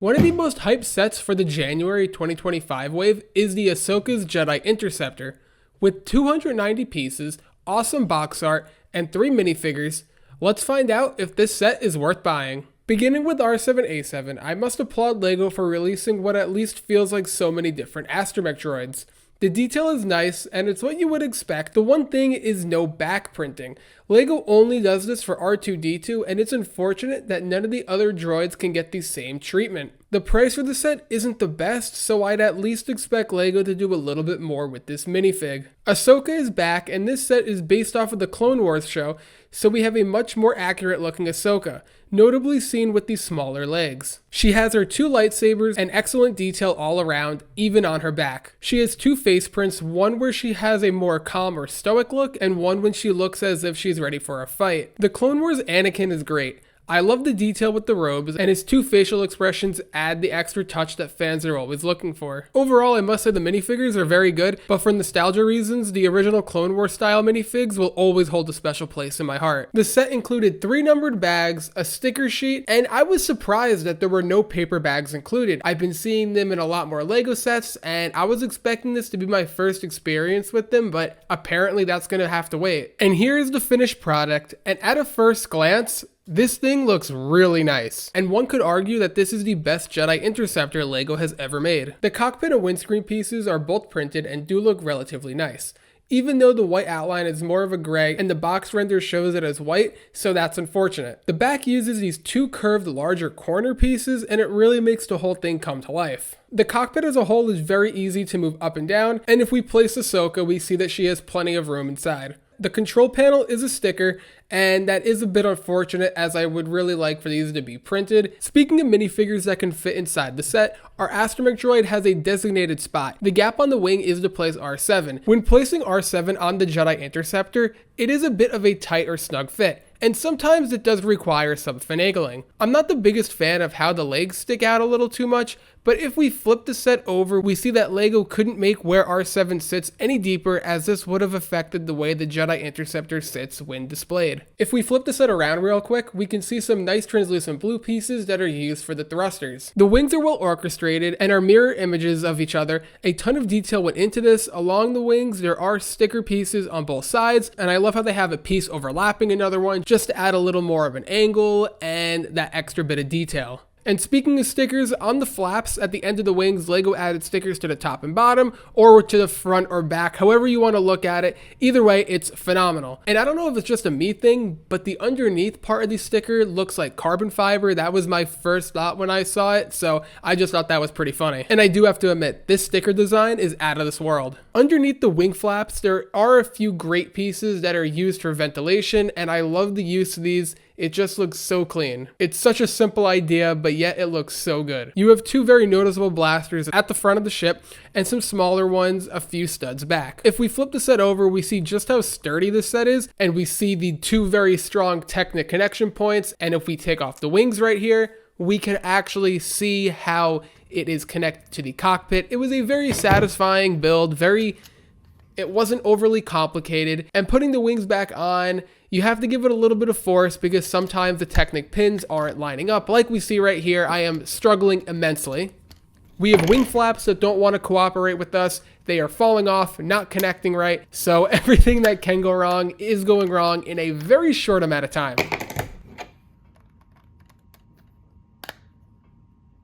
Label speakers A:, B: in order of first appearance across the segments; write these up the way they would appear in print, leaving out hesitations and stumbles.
A: One of the most hyped sets for the January 2025 wave is the Ahsoka's Jedi Interceptor. With 290 pieces, awesome box art, and 3 minifigures, let's find out if this set is worth buying. Beginning with R7A7, I must applaud LEGO for releasing what at least feels like so many different astromech droids. The detail is nice, and it's what you would expect. The one thing is no back printing. LEGO only does this for R2-D2, and it's unfortunate that none of the other droids can get the same treatment. The price for the set isn't the best, so I'd at least expect LEGO to do a little bit more with this minifig. Ahsoka is back, and this set is based off of the Clone Wars show, so we have a much more accurate looking Ahsoka, notably seen with these smaller legs. She has her 2 lightsabers and excellent detail all around, even on her back. She has 2 face prints, one where she has a more calm or stoic look, and one when she looks as if she's ready for a fight. The Clone Wars Anakin is great. I love the detail with the robes, and his 2 facial expressions add the extra touch that fans are always looking for. Overall, I must say the minifigures are very good, but for nostalgia reasons, the original Clone Wars style minifigs will always hold a special place in my heart. The set included 3 numbered bags, a sticker sheet, and I was surprised that there were no paper bags included. I've been seeing them in a lot more LEGO sets, and I was expecting this to be my first experience with them, but apparently that's gonna have to wait. And here is the finished product, and at a first glance, this thing looks really nice, and one could argue that this is the best Jedi Interceptor LEGO has ever made. The cockpit and windscreen pieces are both printed and do look relatively nice, even though the white outline is more of a gray and the box render shows it as white, so that's unfortunate. The back uses these 2 curved larger corner pieces, and it really makes the whole thing come to life. The cockpit as a whole is very easy to move up and down, and if we place Ahsoka, we see that she has plenty of room inside. The control panel is a sticker, and that is a bit unfortunate as I would really like for these to be printed. Speaking of minifigures that can fit inside the set, our astromech droid has a designated spot. The gap on the wing is to place R7. When placing R7 on the Jedi Interceptor, it is a bit of a tight or snug fit, and sometimes it does require some finagling. I'm not the biggest fan of how the legs stick out a little too much, but if we flip the set over, we see that LEGO couldn't make where R7 sits any deeper, as this would have affected the way the Jedi Interceptor sits when displayed. If we flip the set around real quick, we can see some nice translucent blue pieces that are used for the thrusters. The wings are well orchestrated and are mirror images of each other. A ton of detail went into this. Along the wings, there are sticker pieces on both sides, and I love how they have a piece overlapping another one just to add a little more of an angle and that extra bit of detail. And speaking of stickers, on the flaps at the end of the wings, LEGO added stickers to the top and bottom, or to the front or back, however you want to look at it. Either way, it's phenomenal. And I don't know if it's just a me thing, but the underneath part of the sticker looks like carbon fiber. That was my first thought when I saw it, so I just thought that was pretty funny. And I do have to admit, this sticker design is out of this world. Underneath the wing flaps, there are a few great pieces that are used for ventilation, and I love the use of these. It just looks so clean. It's such a simple idea, but yet it looks so good. You have 2 very noticeable blasters at the front of the ship, and some smaller ones a few studs back. If we flip the set over, we see just how sturdy this set is, and we see the 2 very strong Technic connection points, and if we take off the wings right here, we can actually see how it is connected to the cockpit. It was a very satisfying build, it wasn't overly complicated, and putting the wings back on, you have to give it a little bit of force because sometimes the Technic pins aren't lining up. Like we see right here, I am struggling immensely. We have wing flaps that don't want to cooperate with us. They are falling off, not connecting right. So everything that can go wrong is going wrong in a very short amount of time.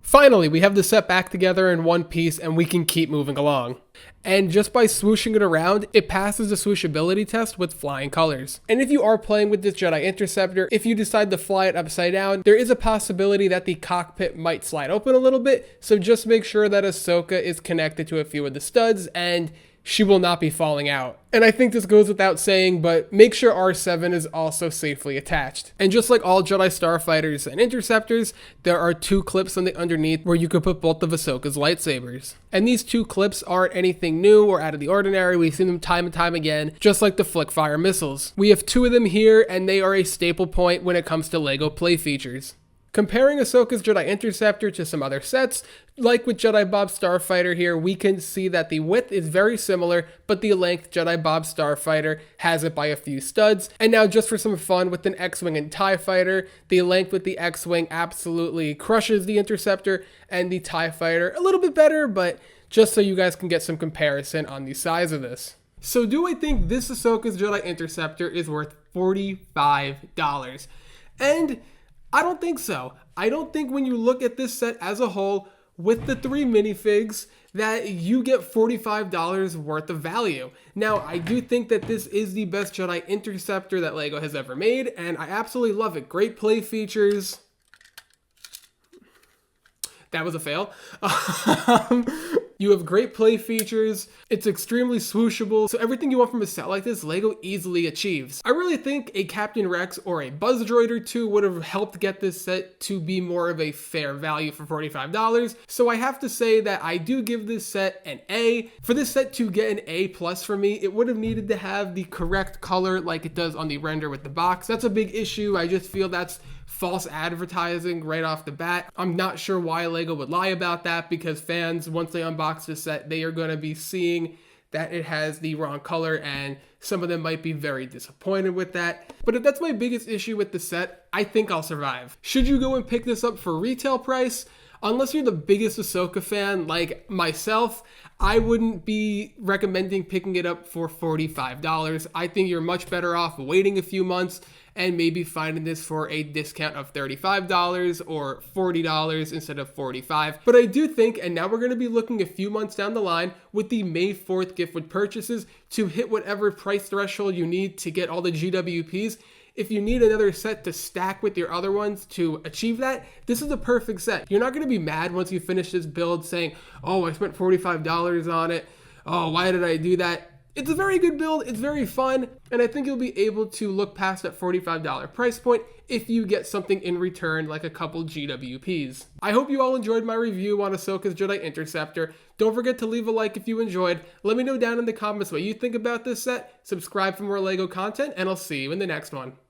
A: Finally, we have the set back together in one piece and we can keep moving along. And just by swooshing it around, it passes the swooshability test with flying colors. And if you are playing with this Jedi Interceptor, if you decide to fly it upside down, there is a possibility that the cockpit might slide open a little bit, so just make sure that Ahsoka is connected to a few of the studs and she will not be falling out. And I think this goes without saying, but make sure R7 is also safely attached. And just like all Jedi Starfighters and Interceptors, there are 2 clips on the underneath where you could put both of Ahsoka's lightsabers. And these 2 clips aren't anything new or out of the ordinary. We've seen them time and time again, just like the flick-fire missiles. We have 2 of them here, and they are a staple point when it comes to LEGO play features. Comparing Ahsoka's Jedi Interceptor to some other sets, like with Jedi Bob Starfighter here, we can see that the width is very similar, but the length Jedi Bob Starfighter has it by a few studs. And now just for some fun with an X-Wing and TIE Fighter, the length with the X-Wing absolutely crushes the Interceptor, and the TIE Fighter a little bit better, but just so you guys can get some comparison on the size of this. So do I think this Ahsoka's Jedi Interceptor is worth $45? And I don't think so. I don't think when you look at this set as a whole, with the 3 minifigs, that you get $45 worth of value. Now, I do think that this is the best Jedi Interceptor that LEGO has ever made, and I absolutely love it. Great play features. That was a fail. You have great play features. It's extremely swooshable. So everything you want from a set like this, LEGO easily achieves. I really think a Captain Rex or a Buzz Droid or two would have helped get this set to be more of a fair value for $45. So I have to say that I do give this set an A. For this set to get an A+ for me, it would have needed to have the correct color like it does on the render with the box. That's a big issue. I just feel that's false advertising right off the bat. I'm not sure why LEGO would lie about that, because fans, once they unbox this set, they are going to be seeing that it has the wrong color, and some of them might be very disappointed with that. But if that's my biggest issue with the set, I think I'll survive. Should you go and pick this up for retail price? Unless you're the biggest Ahsoka fan like myself, I wouldn't be recommending picking it up for $45. I think you're much better off waiting a few months and maybe finding this for a discount of $35 or $40 instead of $45. But I do think, and now we're going to be looking a few months down the line with the May 4th gift with purchases to hit whatever price threshold you need to get all the GWPs. If you need another set to stack with your other ones to achieve that, this is a perfect set. You're not going to be mad once you finish this build saying, oh, I spent $45 on it. Oh, why did I do that? It's a very good build, it's very fun, and I think you'll be able to look past that $45 price point if you get something in return like a couple GWPs. I hope you all enjoyed my review on Ahsoka's Jedi Interceptor. Don't forget to leave a like if you enjoyed. Let me know down in the comments what you think about this set, subscribe for more LEGO content, and I'll see you in the next one.